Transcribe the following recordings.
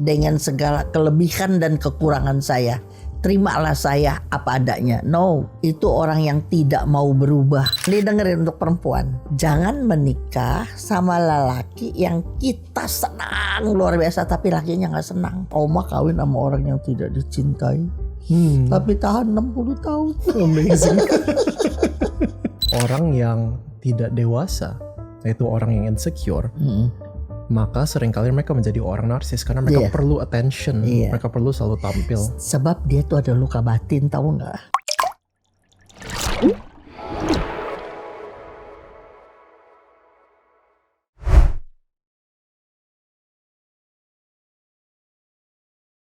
dengan segala kelebihan dan kekurangan saya. Terimalah saya apa adanya. No, itu orang yang tidak mau berubah. Ini dengerin untuk perempuan. Jangan menikah sama lelaki yang kita senang luar biasa tapi lakinya gak senang. Oma kawin sama orang yang tidak dicintai. Tapi tahan 60 tahun. Amazing. Orang yang tidak dewasa, yaitu orang yang insecure, maka seringkali mereka menjadi orang narsis karena mereka perlu attention, mereka perlu selalu tampil. Sebab dia tuh ada luka batin, tahu nggak?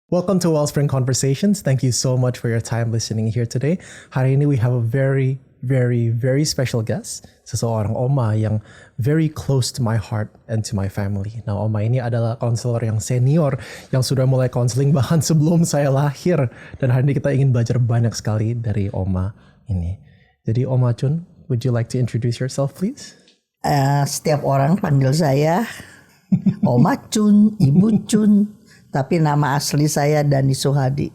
Welcome to Wellspring Conversations. Thank you so much for your time listening here today. Hari ini we have a very special guest. Seseorang Oma yang very close to my heart and to my family. Nah, Oma ini adalah konselor yang senior yang sudah mulai konseling bahkan sebelum saya lahir. Dan hari ini kita ingin belajar banyak sekali dari Oma ini. Jadi Oma Chun, would you like to introduce yourself please? Setiap orang panggil saya Oma Chun, Ibu Chun. Tapi nama asli saya Dani Suhadi.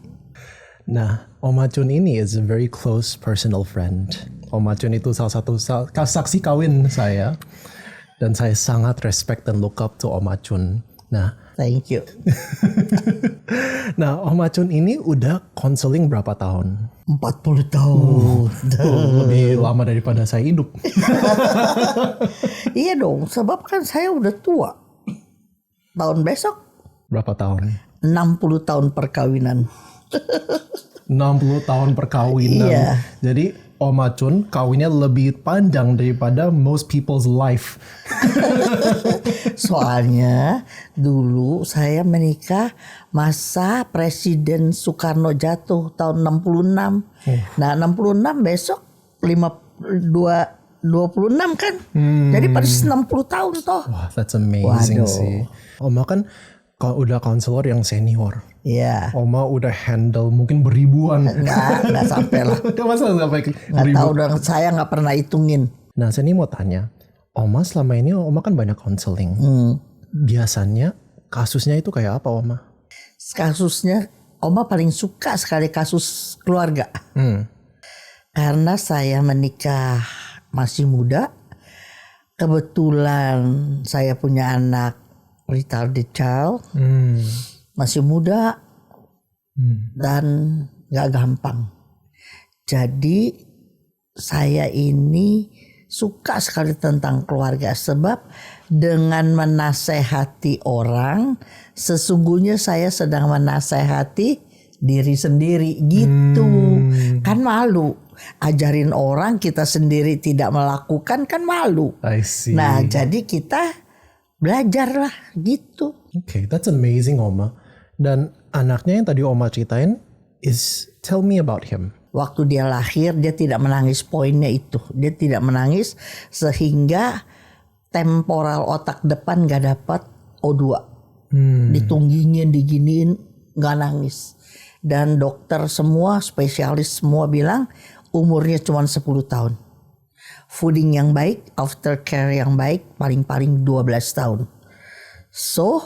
Nah, Oma Chun ini is a very close personal friend. Oma Chun itu salah satu saksi kawin saya. Dan saya sangat respect dan look up to Oma Chun. Nah, thank you. Nah, Oma Chun ini udah konseling berapa tahun? 40 tahun. Lebih lama daripada saya hidup. Iya dong, sebab kan saya udah tua. Tahun besok. Berapa tahun? 60 tahun perkawinan. 60 tahun perkawinan. Iya. Jadi Oma Chun kawinnya lebih panjang daripada most people's life. Soalnya dulu saya menikah masa Presiden Soekarno jatuh tahun 66. Nah 66 besok 26 kan. Jadi pada 60 tahun toh. Wah, that's amazing sih. Oma kan udah konselor yang senior. Iya. Oma udah handle mungkin beribuan. Enggak sampai lah. Masa sampai Enggak tahu dong, saya enggak pernah hitungin. Nah, saya ini mau tanya. Oma selama ini Oma kan banyak konseling. Biasanya kasusnya itu kayak apa, Oma? Kasusnya Oma paling suka sekali kasus keluarga. Karena saya menikah masih muda. Kebetulan saya punya anak retarded child, masih muda dan gak gampang. Jadi saya ini suka sekali tentang keluarga sebab dengan menasehati orang sesungguhnya saya sedang menasehati diri sendiri gitu. Kan malu ajarin orang kita sendiri tidak melakukan kan malu. I see. Nah jadi kita belajarlah gitu. Okay, that's amazing Oma. Dan anaknya yang tadi Oma ceritain tell me about him. Waktu dia lahir dia tidak menangis, poinnya itu. Dia tidak menangis sehingga temporal otak depan gak dapat O2. Ditunggingin, diginiin gak nangis. Dan dokter semua, spesialis semua bilang umurnya cuma 10 tahun. Fooding yang baik, aftercare yang baik, paling-paling 12 tahun. So,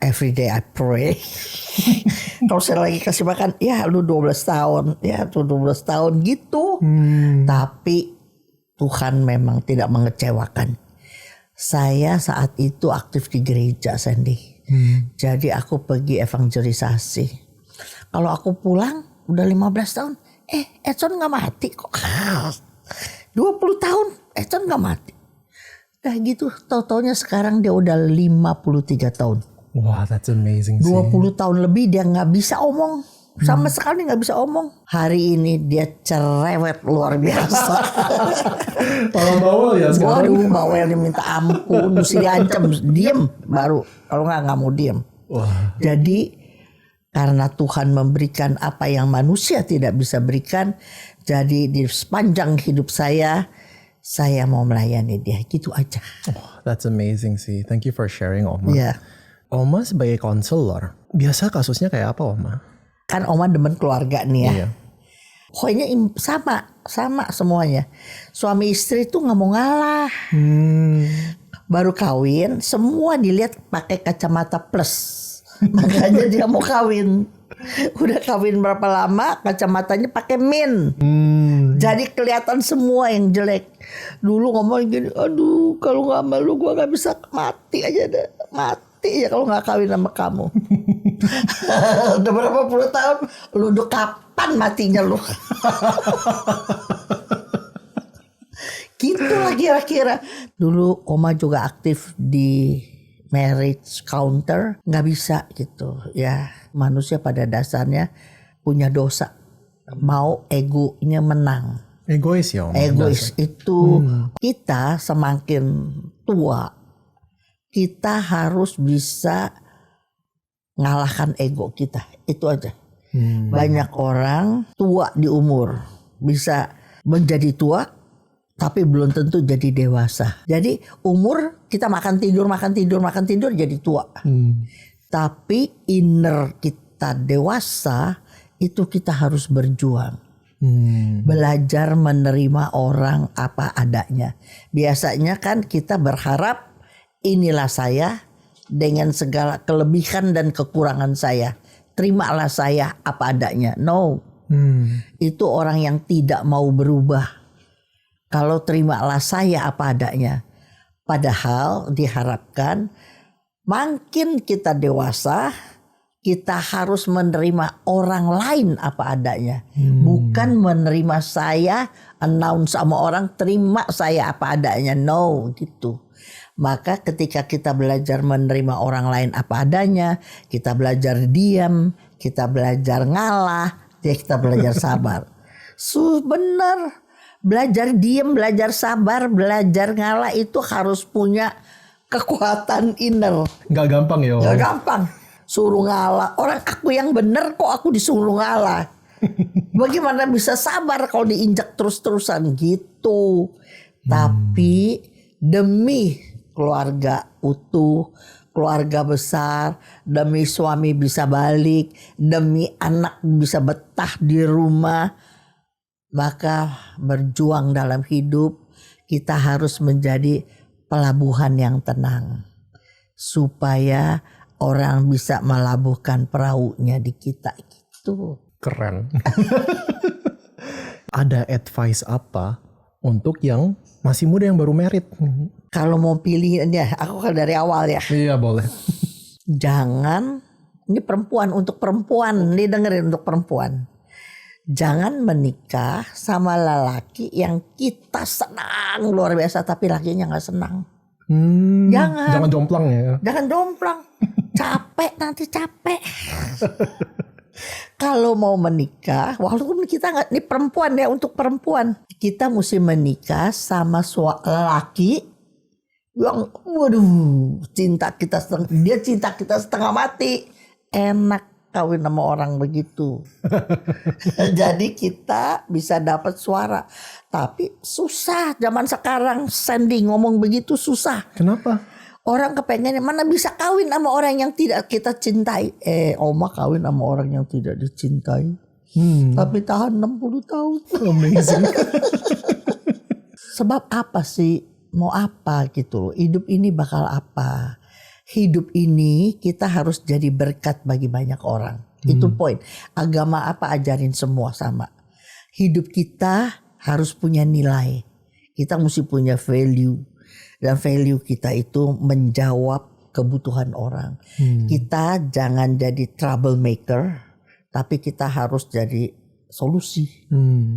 every day I pray. Kalau saya lagi kasih makan, ya lu 12 tahun, ya tuh 12 tahun gitu. Tapi Tuhan memang tidak mengecewakan. Saya saat itu aktif di gereja, Sandy. Jadi aku pergi evangelisasi. Kalau aku pulang, udah 15 tahun, Edson gak mati kok. 20 tahun Edson gak mati. Nah gitu tau-taunya sekarang dia udah 53 tahun. Wah, that's amazing sih. 20 tahun lebih dia gak bisa omong. Sama sekali gak bisa omong. Hari ini dia cerewet luar biasa. Kalau bawel ya sekarang. Waduh, bawel minta ampun. Mesti diancam, diem baru. Kalau gak mau diem. Wah. Jadi karena Tuhan memberikan apa yang manusia tidak bisa berikan. Jadi di sepanjang hidup saya mau melayani dia. Gitu aja. Oh, that's amazing sih. Thank you for sharing, Oma. Yeah. Oma sebagai konselor, biasa kasusnya kayak apa, Oma? Kan Oma demen keluarga nih ya. Iya. Pokoknya sama semuanya. Suami istri tuh nggak mau ngalah. Hmm. Baru kawin, semua dilihat pakai kacamata plus. Makanya dia mau kawin. Udah kawin berapa lama, kacamatanya pakai min. Jadi kelihatan semua yang jelek. Dulu ngomong gini, aduh kalau nggak sama lu gue nggak bisa, mati aja deh, mati ya kalau nggak kawin sama kamu. Udah berapa puluh tahun, lu udah kapan matinya lu? Gitulah kira-kira. Dulu Oma juga aktif di marriage counter, nggak bisa gitu ya. Manusia pada dasarnya punya dosa, mau egonya menang. Egois ya Oma. Egois itu kita semakin tua, kita harus bisa ngalahkan ego kita. Itu aja. Banyak orang tua di umur bisa menjadi tua, tapi belum tentu jadi dewasa. Jadi umur kita makan tidur jadi tua. Tapi inner kita dewasa itu kita harus berjuang. Belajar menerima orang apa adanya. Biasanya kan kita berharap inilah saya dengan segala kelebihan dan kekurangan saya. Terimalah saya apa adanya. No. Itu orang yang tidak mau berubah. Kalau terimalah saya apa adanya. Padahal diharapkan makin kita dewasa, kita harus menerima orang lain apa adanya. Bukan menerima saya, announce sama orang, terima saya apa adanya. No, gitu. Maka ketika kita belajar menerima orang lain apa adanya, kita belajar diam, kita belajar ngalah, kita belajar sabar. Benar. Belajar diam, belajar sabar, belajar ngalah itu harus punya kekuatan inner. Gak gampang ya Om. Gak gampang. Suruh ngalah. Orang aku yang benar kok aku disuruh ngalah. Bagaimana bisa sabar kalau diinjak terus-terusan gitu. Tapi demi keluarga utuh, keluarga besar, demi suami bisa balik, demi anak bisa betah di rumah, maka berjuang dalam hidup kita harus menjadi pelabuhan yang tenang. Supaya orang bisa melabuhkan perahunya di kita gitu. Keren. Ada advice apa untuk yang masih muda yang baru married? Kalau mau pilih ya, aku kan dari awal ya. Iya boleh. Jangan, ini perempuan untuk perempuan, ini dengerin untuk perempuan. Jangan menikah sama lelaki yang kita senang luar biasa tapi lakinya nggak senang. Jangan jomplang ya. Jangan jomplang. Capek nanti capek. Kalau mau menikah, walaupun kita nggak, ini perempuan ya, untuk perempuan kita mesti menikah sama lelaki yang waduh cinta kita setengah mati. Enak kawin sama orang begitu. Jadi kita bisa dapat suara. Tapi susah zaman sekarang, Sandy ngomong begitu susah. Kenapa? Orang kepengennya mana bisa kawin sama orang yang tidak kita cintai. Oma kawin sama orang yang tidak dicintai. Tapi tahan 60 tahun. Amazing. Sebab apa sih? Mau apa gitu. Hidup ini bakal apa? Hidup ini kita harus jadi berkat bagi banyak orang. Itu poin. Agama apa ajarin semua sama. Hidup kita harus punya nilai. Kita mesti punya value. Dan value kita itu menjawab kebutuhan orang. Kita jangan jadi troublemaker, tapi kita harus jadi solusi.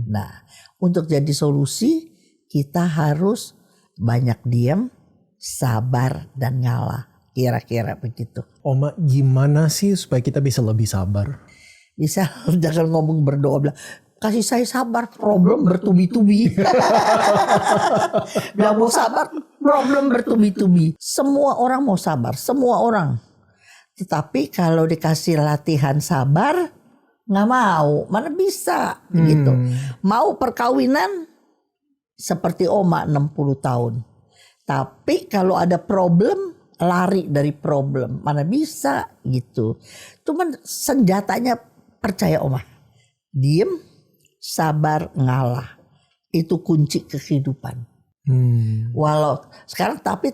Nah, untuk jadi solusi kita harus banyak diam, sabar dan ngalah. Kira-kira begitu. Oma, gimana sih supaya kita bisa lebih sabar? Bisa jangan ngomong berdoa bilang, kasih saya sabar, problem bertubi-tubi. Bilang mau sabar, problem bertubi-tubi. Semua orang mau sabar, semua orang. Tetapi kalau dikasih latihan sabar, nggak mau, mana bisa gitu. Mau perkawinan seperti Oma 60 tahun. Tapi kalau ada problem, lari dari problem, mana bisa gitu. Cuman senjatanya percaya Oma. Diem, sabar, ngalah. Itu kunci kehidupan. Walau sekarang tapi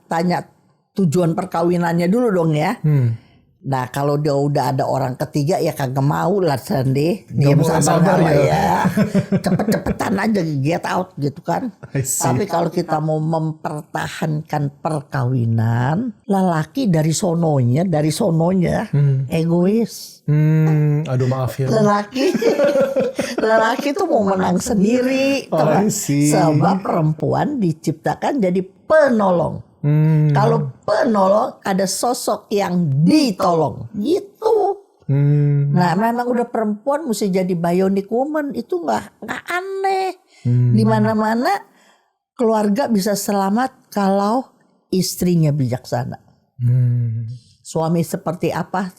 tanya tujuan perkawinannya dulu dong ya. Nah kalau dia udah ada orang ketiga ya kagak mau lah Sandi. Diam boleh sabar sabar ya. Cepet-cepetan aja get out gitu kan. I see. Tapi kalau kita mau mempertahankan perkawinan, lelaki dari sononya egois. Aduh maaf ya. Lelaki tuh mau menang sendiri. I see. Sebab perempuan diciptakan jadi penolong. Kalau penolong ada sosok yang ditolong gitu. Nah memang udah perempuan mesti jadi bionic woman itu nggak aneh. Di mana-mana keluarga bisa selamat kalau istrinya bijaksana. Suami seperti apa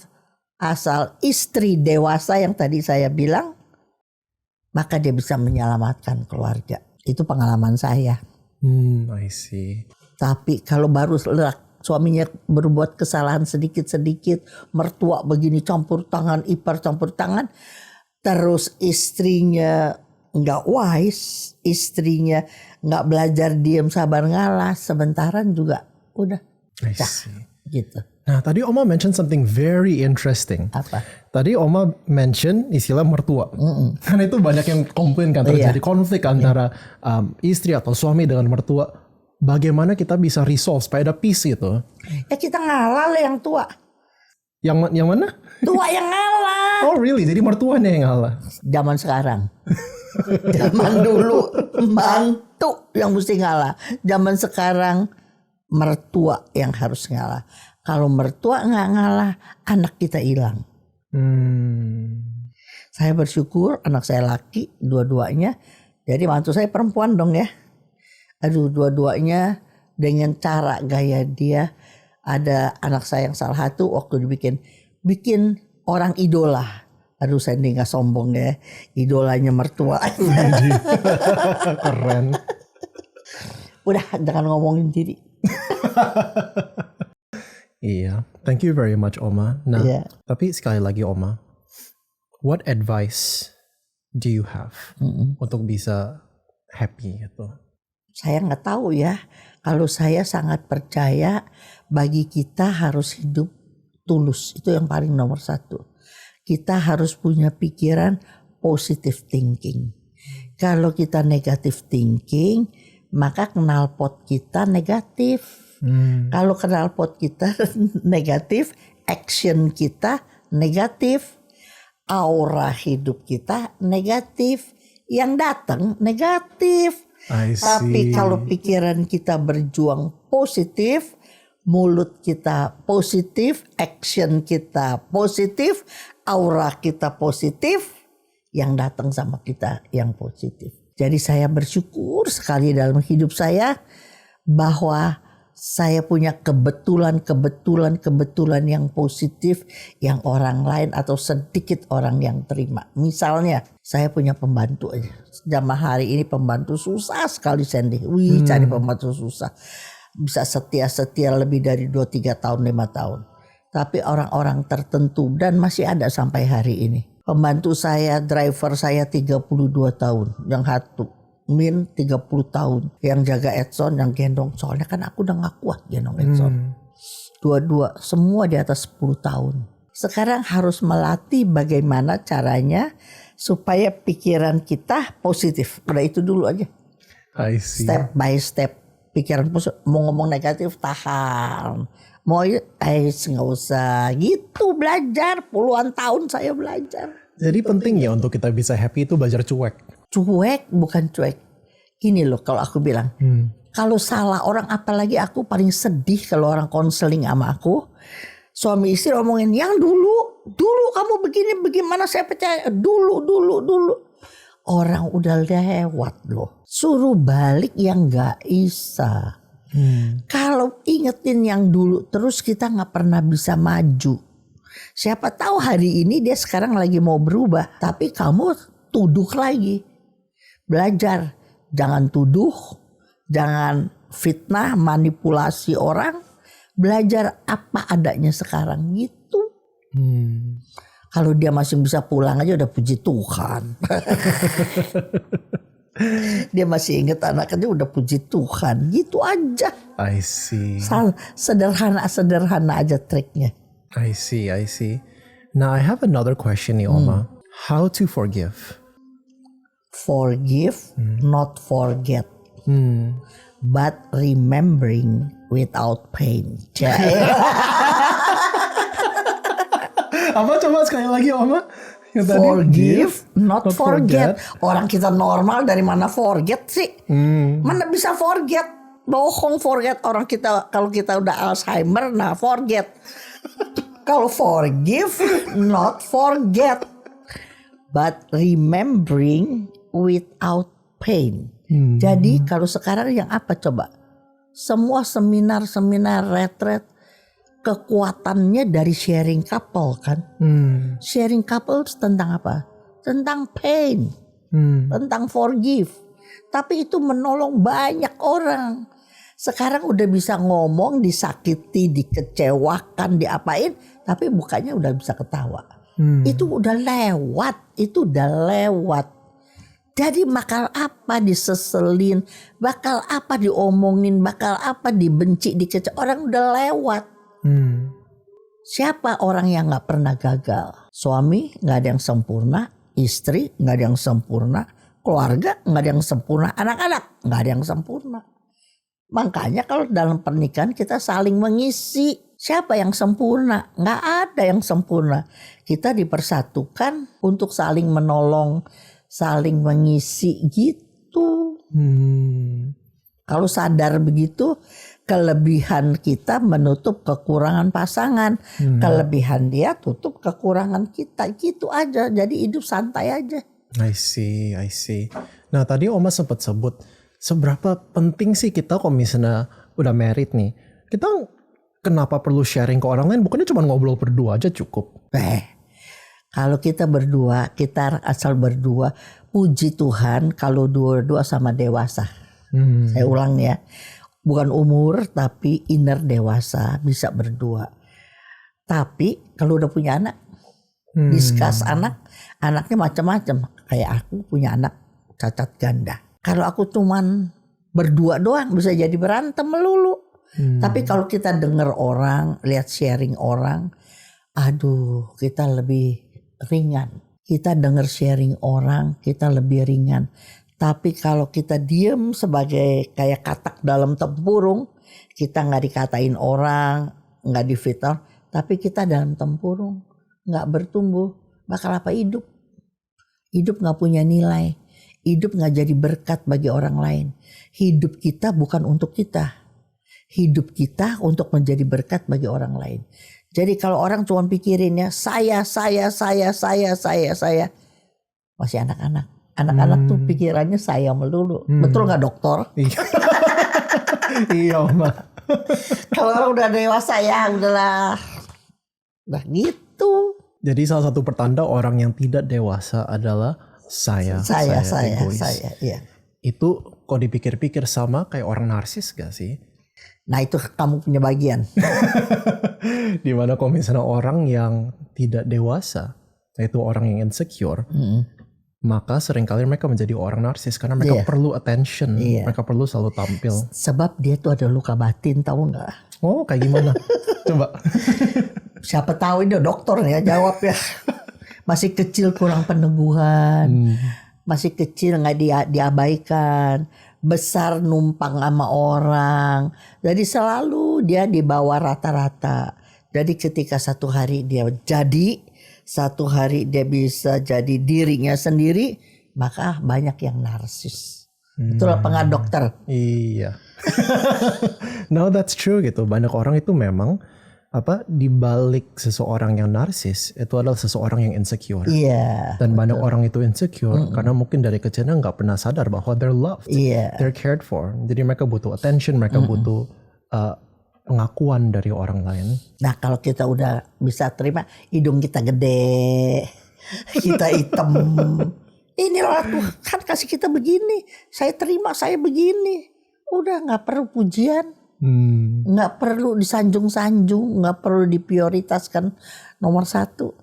asal istri dewasa yang tadi saya bilang, maka dia bisa menyelamatkan keluarga. Itu pengalaman saya. I see. Tapi kalau baru suaminya berbuat kesalahan sedikit-sedikit, mertua begini campur tangan, ipar campur tangan, terus istrinya nggak wise, istrinya nggak belajar diam sabar ngalah, sebentaran juga udah pecah gitu. Nah tadi Oma mention something very interesting. Apa? Tadi Oma mention istilah mertua. Karena itu banyak yang komplain kan terjadi konflik antara istri atau suami dengan mertua. Bagaimana kita bisa resolve supaya ada peace itu? Ya kita ngalah lah yang tua. Yang mana? Tua yang ngalah. Oh really? Jadi mertuanya yang ngalah? Zaman sekarang. Zaman dulu mantu yang mesti ngalah. Zaman sekarang mertua yang harus ngalah. Kalau mertua nggak ngalah, anak kita hilang. Saya bersyukur anak saya laki dua-duanya. Jadi mantu saya perempuan dong ya. Aduh dua-duanya dengan cara gaya dia. Ada anak saya yang salah satu waktu bikin orang idola. Aduh saya nggak sombong ya. Idolanya mertua. Keren. Udah jangan ngomongin diri. Iya, thank you very much Oma. Nah, tapi sekali lagi Oma, what advice do you have untuk bisa happy gitu? Saya nggak tahu ya. Kalau saya sangat percaya bagi kita harus hidup tulus. Itu yang paling nomor satu. Kita harus punya pikiran positive thinking. Kalau kita negative thinking, maka knalpot kita negatif. Kalau knalpot kita negatif, action kita negatif, aura hidup kita negatif, yang datang negatif. Tapi kalau pikiran kita berjuang positif, mulut kita positif, action kita positif, aura kita positif, yang datang sama kita yang positif. Jadi saya bersyukur sekali dalam hidup saya bahwa saya punya kebetulan yang positif yang orang lain atau sedikit orang yang terima. Misalnya saya punya pembantu aja. Zaman hari ini pembantu susah sekali Sandy. Cari pembantu susah. Bisa setia lebih dari 2-3 tahun 5 tahun. Tapi orang-orang tertentu dan masih ada sampai hari ini. Pembantu saya, driver saya 32 tahun. Yang satu Min 30 tahun. Yang jaga Edson, yang gendong. Soalnya kan aku udah gak kuat gendong Edson. Dua-dua semua di atas 10 tahun. Sekarang harus melatih bagaimana caranya supaya pikiran kita positif. Udah itu dulu aja. I see. Step by step. Pikiran positif. Mau ngomong negatif tahan. Mau nggak usah. Gitu belajar. Puluhan tahun saya belajar. Jadi penting ya untuk kita bisa happy itu belajar cuek. Cuek bukan cuek. Gini loh kalau aku bilang. Kalau salah orang, apalagi aku paling sedih kalau orang konseling sama aku. Suami istri omongin yang dulu kamu begini bagaimana saya percaya. Dulu. Orang udah lewat loh. Suruh balik yang gak bisa. Kalau ingetin yang dulu terus kita gak pernah bisa maju. Siapa tahu hari ini dia sekarang lagi mau berubah. Tapi kamu tuduh lagi. Belajar, jangan tuduh, jangan fitnah, manipulasi orang. Belajar apa adanya sekarang gitu. Kalau dia masih bisa pulang aja udah puji Tuhan. Dia masih ingat anaknya udah puji Tuhan. Gitu aja. I see. Sederhana aja triknya. I see, I see. Now I have another question nih, Oma. How to forgive? Forgive, not forget. But remembering without pain. Apa coba sekali lagi, Oma? Yang tadi, Forgive, not not forget. Orang kita normal dari mana forget sih? Mana bisa forget? Bohong forget. Orang kita kalau kita udah Alzheimer, nah forget. Kalau forgive, not forget. But remembering without pain. Jadi kalau sekarang yang apa coba? Semua seminar-seminar retret kekuatannya dari sharing couple kan. Sharing couple tentang apa? Tentang pain. Tentang forgive. Tapi itu menolong banyak orang. Sekarang udah bisa ngomong, disakiti, dikecewakan, diapain. Tapi mukanya udah bisa ketawa. Itu udah lewat. Itu udah lewat. Jadi bakal apa diseselin, bakal apa diomongin, bakal apa dibenci, dikecewakan. Orang udah lewat. Siapa orang yang gak pernah gagal? Suami gak ada yang sempurna, istri gak ada yang sempurna, keluarga gak ada yang sempurna, anak-anak gak ada yang sempurna. Makanya kalau dalam pernikahan kita saling mengisi. Siapa yang sempurna? Gak ada yang sempurna. Kita dipersatukan untuk saling menolong, saling mengisi gitu. Kalau sadar begitu, kelebihan kita menutup kekurangan pasangan. Kelebihan dia tutup kekurangan kita. Gitu aja. Jadi hidup santai aja. I see, I see. Nah tadi Oma sempat sebut, seberapa penting sih kita kalau misalnya udah married nih, kita kenapa perlu sharing ke orang lain? Bukannya cuma ngobrol berdua aja cukup? Kalau kita berdua, kita asal berdua, puji Tuhan kalau dua-dua sama dewasa. Saya ulang ya, bukan umur tapi inner dewasa, bisa berdua. Tapi kalau udah punya anak, discuss anaknya macam-macam. Kayak aku punya anak cacat ganda. Kalau aku cuman berdua doang bisa jadi berantem melulu. Tapi kalau kita dengar orang, lihat sharing orang, aduh kita lebih ringan. Kita dengar sharing orang, kita lebih ringan. Tapi kalau kita diem sebagai kayak katak dalam tempurung, kita nggak dikatain orang, nggak difitnah, tapi kita dalam tempurung, nggak bertumbuh, bakal apa hidup? Hidup nggak punya nilai, hidup nggak jadi berkat bagi orang lain. Hidup kita bukan untuk kita, hidup kita untuk menjadi berkat bagi orang lain. Jadi kalau orang cuma pikirinnya saya, masih anak-anak. Anak-anak tuh pikirannya saya melulu. Betul nggak dokter? Iya, Oma. Kalau orang udah dewasa ya udahlah. Udah gitu. Jadi salah satu pertanda orang yang tidak dewasa adalah saya egois. Iya. Itu kok dipikir-pikir sama kayak orang narsis gak sih? Nah itu kamu punya bagian. Dimana kalau misalnya orang yang tidak dewasa, yaitu orang yang insecure, maka seringkali mereka menjadi orang narsis karena mereka perlu attention, mereka perlu selalu tampil. Sebab dia tuh ada luka batin, tahu nggak? Oh, kayak gimana? Coba. Siapa tahu ini dokter ya jawab ya. Masih kecil kurang peneguhan, masih kecil nggak diabaikan, besar numpang sama orang, jadi selalu dia di bawah rata-rata. Jadi ketika satu hari dia bisa jadi dirinya sendiri, maka banyak yang narsis. Betul apa nggak dokter? Iya. No, that's true gitu. Banyak orang itu memang di balik seseorang yang narsis itu adalah seseorang yang insecure. Iya. Dan banyak orang itu insecure karena mungkin dari kecilnya nggak pernah sadar bahwa they're loved, they're cared for. Jadi mereka butuh attention, mereka butuh pengakuan dari orang lain. Nah kalau kita udah bisa terima, hidung kita gede, kita hitam. Inilah Tuhan kasih kita begini, saya terima, saya begini. Udah nggak perlu pujian. Nggak perlu disanjung-sanjung, nggak perlu diprioritaskan nomor satu.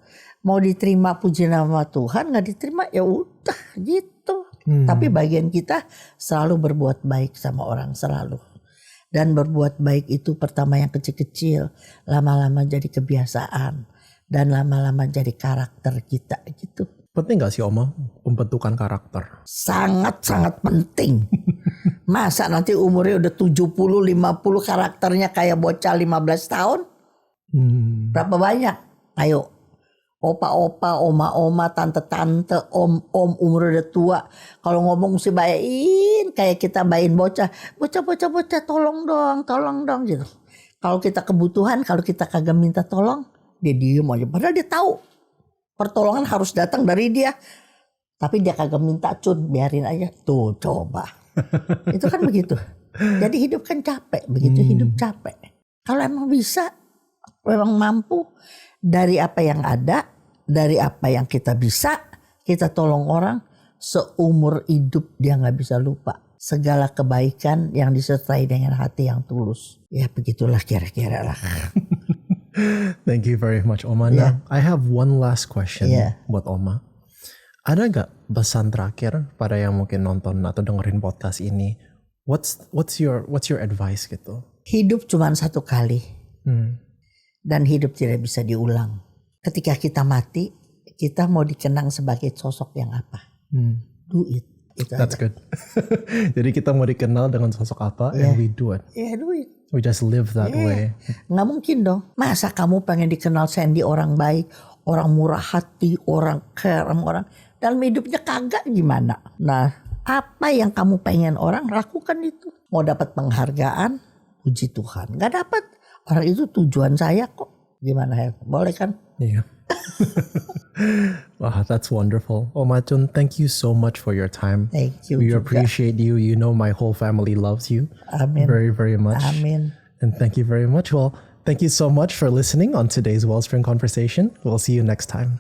Mau diterima puji nama Tuhan, nggak diterima ya udah gitu. Tapi bagian kita selalu berbuat baik sama orang, selalu. Dan berbuat baik itu pertama yang kecil-kecil, lama-lama jadi kebiasaan, dan lama-lama jadi karakter kita gitu. Penting gak sih Oma pembentukan karakter? Sangat-sangat penting. Masa nanti umurnya udah 70-50 karakternya kayak bocah 15 tahun? Berapa banyak? Ayo. Opa-opa, oma-oma, tante-tante, om-om umur udah tua. Kalau ngomong mesti bayain kayak kita bayain bocah. Bocah, tolong dong gitu. Kalau kita kebutuhan, kalau kita kagak minta tolong, dia diem aja. Padahal dia tahu pertolongan harus datang dari dia. Tapi dia kagak minta, Cun, biarin aja. Tuh coba. Itu kan begitu. Jadi hidup kan capek. Begitu hidup capek. Kalau emang bisa, memang mampu, dari apa yang ada, dari apa yang kita bisa, kita tolong orang, seumur hidup dia gak bisa lupa. Segala kebaikan yang disertai dengan hati yang tulus. Ya begitulah kira-kira lah. Thank you very much Oma. Yeah. Now, I have one last question Yeah. buat Oma. Ada gak pesan terakhir pada yang mungkin nonton atau dengerin podcast ini? What's your advice gitu? Hidup cuma satu kali. Dan hidup tidak bisa diulang. Ketika kita mati, kita mau dikenang sebagai sosok yang apa? Do it. Itu That's aja. good. Jadi kita mau dikenal dengan sosok apa and we do it. Ya do it. We just live that way. Nggak mungkin dong. Masa kamu pengen dikenal Sandy orang baik, orang murah hati, orang care sama orang. Dalam hidupnya kagak gimana? Nah, apa yang kamu pengen orang, lakukan itu. Mau dapat penghargaan, puji Tuhan. Nggak dapat. Orang itu tujuan saya kok. Gimana ya? Boleh kan? Yeah. Wow, that's wonderful. Oma Chun, thank you so much for your time. Thank you We juga. appreciate you. You know my whole family loves you Amin. very, very much. Amin. And thank you very much. Well, thank you so much for listening on today's Wellspring Conversation. We'll see you next time.